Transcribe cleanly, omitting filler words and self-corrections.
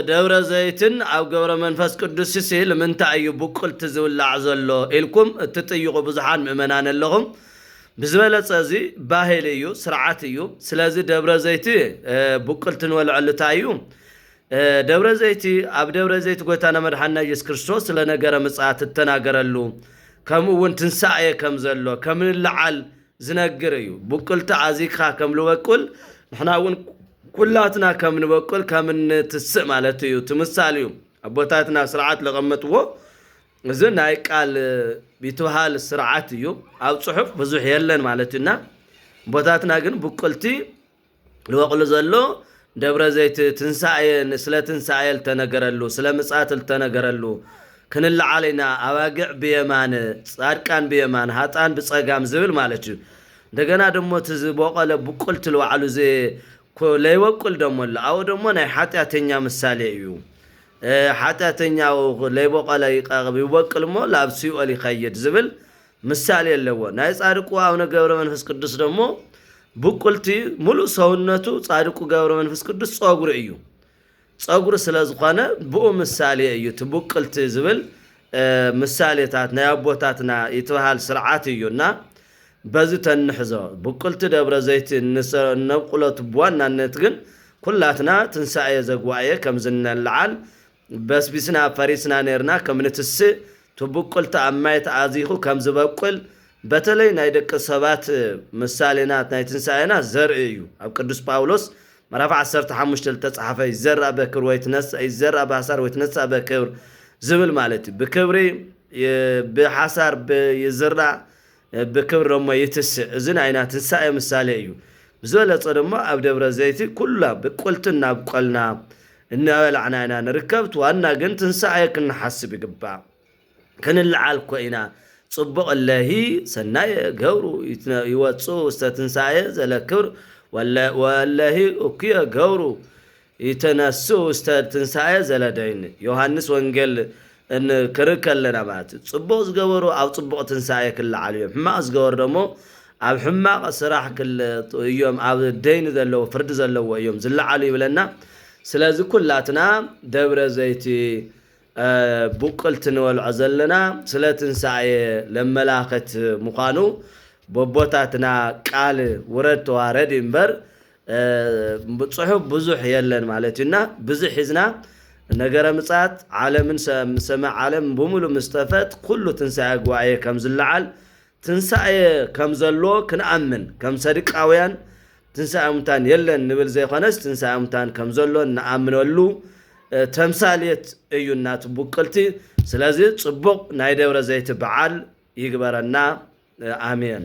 ደብረ ዘይትን ኣብ ገብረ መንፈስ ቅዱስ ሲል ምንታይ እዩ ቡቁልቲ ዝውላዕ ዘሎ ኢልኩም እትጥይቁ ብዙሓን ምእመናን ኣለኹም ብዝበለፀ እዚ ባህል እዩ ስርዓት እዩ ስለዚ ደብረ ዘይቲ ቡቁልቲ ንወልዐሉ እንታይ እዩ ደብረ ዘይቲ ኣብ ደብረ ዘይቲ ጎይታና መድሓኒና ኢየሱስ ክርስቶስ ስለ ነገረ ምጽአት እተናገረሉ ከምኡ እውን ትንሳኤ ከም ዘሎ ከም ንልዓል ዝነግር እዩ ቡቁልቲ ኣዚካ ከም ልበቁል ንሕና እውን ኩላትና ከም ንበቁል ከም ንትስእ ማለት እዩ ትምሳል እዩ ኣቦታትና ስርዓት ለቐመጥዎ እዚ ናይ ቃል ቢትበሃል ስርዓት እዩ ኣብ ጽሑፍ ብዙሕ የለን ማለት እና ቦታትና ግን ቡቁልቲ ልበቁል ዘሎ ደብረ ዘይት ትንሳኤ ስለ ትንሳኤ ተነገረሉ ስለ ምጽአት ተነገረሉ ክንልዓለና ኣባግዕ ብየማን ጻድቃን ብየማን ሃጣን ብጸጋም ዝብል ማለት እዩ እንደገና ደሞ ትዝበቀለ ቡቁልቲ ልዋዕሉ ዘ ለይበቁል ደሞ አው ደሞ ናይ ኃጢአተኛ ምሳሌ እዩ ኃጢአተኛው ለይበቀለ ይበቁል ሞ ላብ ሲኦል ይኸይድ ዝብል ምሳሌ ኣለዎ ናይ ጻድቁ አቡነ ገብረ መንፈስ ቅዱስ ደሞ ቡቁልቲ ሙሉ ሰውነቱ ጻድቁ ገብረ መንፈስ ቅዱስ ጸጉር እዩ ጸጉር ስለዝኾነ ብኡ ምሳሌ እዩ ትቡቁልቲ ዝብል ምሳሌታት ናይ አቦታትና ይትበሃል ስርዓት እዩና በዚ ተንሕዞ ቡቁልቲ ደብረ ዘይት ነብቁለት በዋናነት ግን ኩላትና ትንሳኤ ዘጓየ ከም ዝነልዓል በስቢስና ፈሪስና ነርና ከም ንትስእ ትቡቁልቲ ኣማይት ኣዚኹ ከም ዝበቁል በተለይ ናይ ደቀ ሰባት ምሳሌናት ናይ ትንሳኤና ዘርኢ እዩ ኣብ ቅዱስ ጳውሎስ ምዕራፍ 15 ተጻሕፈ ይዘራ በክብር ወይ ትነሳ ይዘራ በሐሳር ወይ ትነሳ በክብር ዝብል ማለት ብክብሪ በሐሳር ይዘራ በክብር ደሞ ይትስእ እዝን አይና ትንሳኤ ምሳሌ እዩ ብዘለጸ ደሞ ኣብ ደብረ ዘይቲ ኩላ በቁልትና በቆልና እናበላዕና ኢና ንርከብት ዋና ግን ትንሳኤ ክንሓስብ ይግባእ ክንልዓል ኮይና ጽቡቕ ለሂ ሰናይ ገብሩ ይወጹ ትንሳኤ ዘለክብር ወለሂ እኩየ ገብሩ ይተነሱ ትንሳኤ ዘለደይን ዮሐንስ ወንጌል ان كركلنا مات صبغ زغورو او صبغ تنساي كل عليهم حما زغور دمو اب حما صراح كل يوم اب دين زلو فرد زلو يوم زل علي بلنا سلازي كلاتنا دبر زيتي بوقلت نول عزلنا سلا تنساي لملاخت مقانو بوبوتاتنا قال ورد وارد ينبر بصحف بزح يلن معناتنا بزح حزنا ነገረ ምጽአት ዓለምን ሰማ ዓለም በሙሉ መስተፈት ኩሉ ትንሳኤ ጓየ ከም ዝልዓል ትንሳኤ ከም ዘሎ ክንአምን ከም ሰድቃውያን ትንሳኤ ሙታን የለን ንብል ዘይኾነስ ትንሳኤ ሙታን ከም ዘሎ ንአምነሉ ተምሳሌት እዩና ትቡቁልቲ ስለዚህ ጽቡቕ ናይ ደብረ ዘይት በዓል ይግበረና አሜን